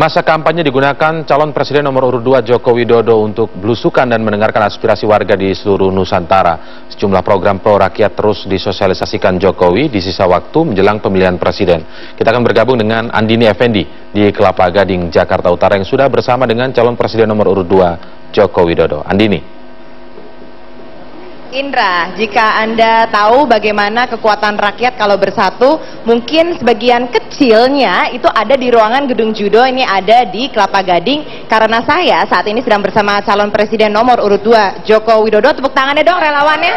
Masa kampanye digunakan calon presiden nomor urut 2 Joko Widodo untuk belusukan dan mendengarkan aspirasi warga di seluruh Nusantara. Sejumlah program pro rakyat terus disosialisasikan Jokowi di sisa waktu menjelang pemilihan presiden. Kita akan bergabung dengan Andini Effendi di Kelapa Gading, Jakarta Utara yang sudah bersama dengan calon presiden nomor urut 2 Joko Widodo. Andini. Indra, jika Anda tahu bagaimana kekuatan rakyat kalau bersatu, mungkin sebagian kecilnya itu ada di ruangan Gedung Judo, ini ada di Kelapa Gading, karena saya saat ini sedang bersama calon presiden nomor urut 2 Joko Widodo. Tepuk tangannya dong relawannya.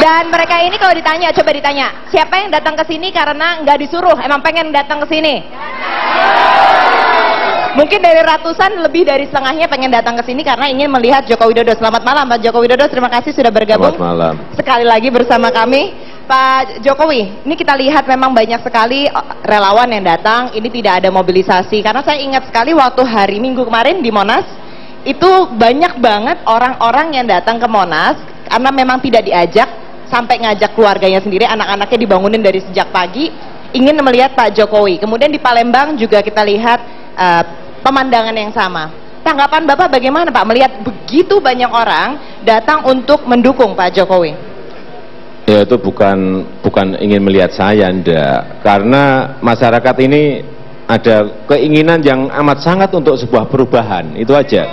Dan mereka ini kalau ditanya, coba ditanya, siapa yang datang ke sini karena nggak disuruh, emang pengen datang ke sini? Mungkin dari ratusan, lebih dari setengahnya pengen datang ke sini karena ingin melihat Joko Widodo. Selamat malam Pak Joko Widodo, terima kasih sudah bergabung. Selamat malam. Sekali lagi bersama kami. Pak Jokowi, ini kita lihat memang banyak sekali relawan yang datang, ini tidak ada mobilisasi. Karena saya ingat sekali waktu hari Minggu kemarin di Monas, itu banyak banget orang-orang yang datang ke Monas karena memang tidak diajak, sampai ngajak keluarganya sendiri, anak-anaknya dibangunin dari sejak pagi, ingin melihat Pak Jokowi. Kemudian di Palembang juga kita lihat pemandangan yang sama. Tanggapan Bapak bagaimana Pak melihat begitu banyak orang datang untuk mendukung Pak Jokowi? Ya, itu bukan ingin melihat saya, enggak. Karena masyarakat ini ada keinginan yang amat sangat untuk sebuah perubahan, itu aja.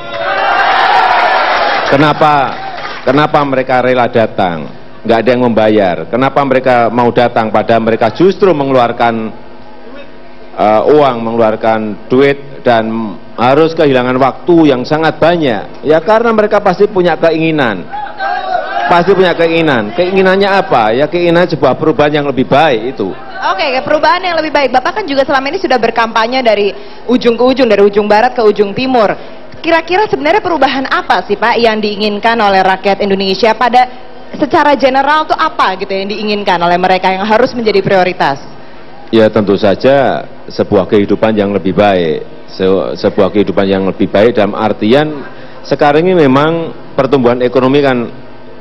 Kenapa mereka rela datang? Nggak ada yang membayar. Kenapa mereka mau datang padahal mereka justru mengeluarkan uang, mengeluarkan duit dan harus kehilangan waktu yang sangat banyak? Ya karena mereka pasti punya keinginan. Pasti punya keinginan. Keinginannya apa? Ya keinginan sebuah perubahan yang lebih baik itu. Oke, perubahan yang lebih baik. Bapak kan juga selama ini sudah berkampanye dari ujung ke ujung, dari ujung barat ke ujung timur. Kira-kira sebenarnya perubahan apa sih Pak yang diinginkan oleh rakyat Indonesia pada secara general tuh apa gitu yang diinginkan oleh mereka yang harus menjadi prioritas? Ya tentu saja sebuah kehidupan yang lebih baik. Sebuah kehidupan yang lebih baik dalam artian sekarang ini memang pertumbuhan ekonomi kan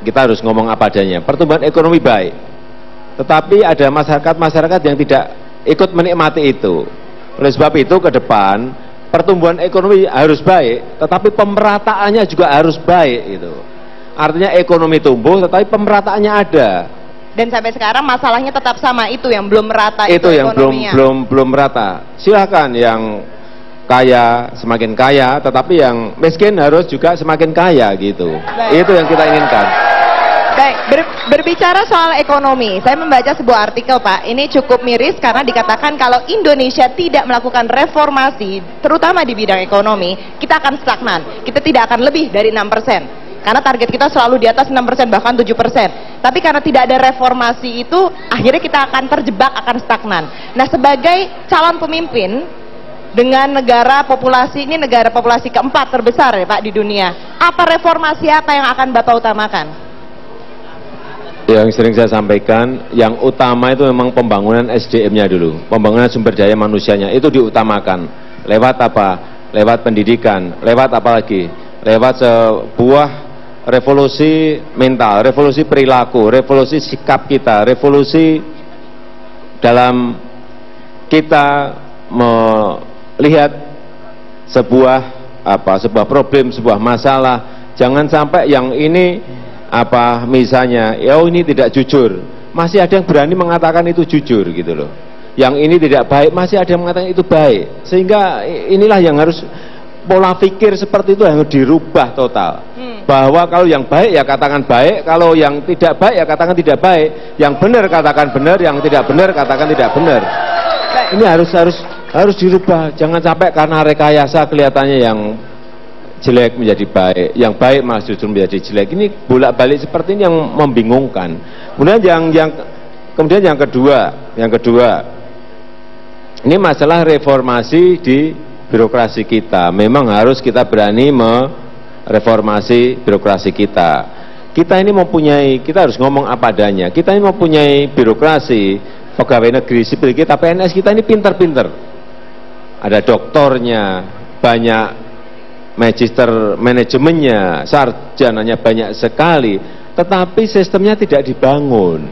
kita harus ngomong apa adanya. Pertumbuhan ekonomi baik, tetapi ada masyarakat yang tidak ikut menikmati itu. Oleh sebab itu ke depan pertumbuhan ekonomi harus baik, tetapi pemerataannya juga harus baik itu. Artinya ekonomi tumbuh tetapi pemerataannya ada. Dan sampai sekarang masalahnya tetap sama, itu yang belum merata, itu yang belum merata. Silakan yang kaya semakin kaya, tetapi yang miskin harus juga semakin kaya gitu. Baik. Itu yang kita inginkan. Baik, berbicara soal ekonomi, saya membaca sebuah artikel Pak, ini cukup miris karena dikatakan kalau Indonesia tidak melakukan reformasi, terutama di bidang ekonomi, kita akan stagnan, kita tidak akan lebih dari 6%. Karena target kita selalu di atas 6%, bahkan 7%. Tapi karena tidak ada reformasi itu, akhirnya kita akan terjebak, akan stagnan. Nah, sebagai calon pemimpin, dengan negara populasi, ini negara populasi keempat terbesar ya Pak di dunia, apa reformasi apa yang akan Bapak utamakan? Yang sering saya sampaikan, yang utama itu memang pembangunan SDM-nya dulu. Pembangunan sumber daya manusianya, itu diutamakan. Lewat apa? Lewat pendidikan. Lewat apa lagi? Lewat sebuah revolusi mental, revolusi perilaku, revolusi sikap kita, revolusi dalam kita melihat sebuah problem, sebuah masalah. Jangan sampai yang ini misalnya, ini tidak jujur, masih ada yang berani mengatakan itu jujur gitu loh. Yang ini tidak baik, masih ada yang mengatakan itu baik. Sehingga inilah yang harus, pola pikir seperti itu harus dirubah total. Bahwa kalau yang baik ya katakan baik, kalau yang tidak baik ya katakan tidak baik, yang benar katakan benar, yang tidak benar katakan tidak benar. Ini harus dirubah. Jangan sampai karena rekayasa kelihatannya yang jelek menjadi baik, yang baik malah justru menjadi jelek. Ini bolak-balik seperti ini yang membingungkan. Kemudian yang kedua, ini masalah reformasi di birokrasi kita. Memang harus kita berani reformasi birokrasi kita. Kita ini kita harus ngomong apa adanya. Kita ini mempunyai birokrasi, pegawai negeri sipil kita, PNS kita ini pinter-pinter. Ada doktornya, banyak magister manajemennya, sarjananya banyak sekali. Tetapi sistemnya tidak dibangun.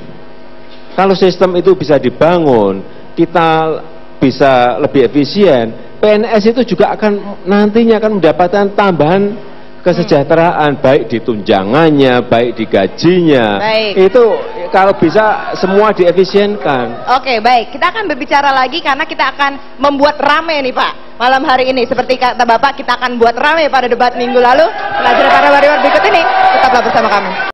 Kalau sistem itu bisa dibangun, kita bisa lebih efisien, PNS itu juga akan nantinya akan mendapatkan tambahan kesejahteraan, baik di tunjangannya, baik di gajinya. Baik. Itu kalau bisa semua diefisienkan. Oke, baik. Kita akan berbicara lagi karena kita akan membuat rame nih Pak malam hari ini. Seperti kata Bapak, kita akan buat rame pada debat minggu lalu. Pelajaran para warrior berikut ini, tetaplah bersama kami.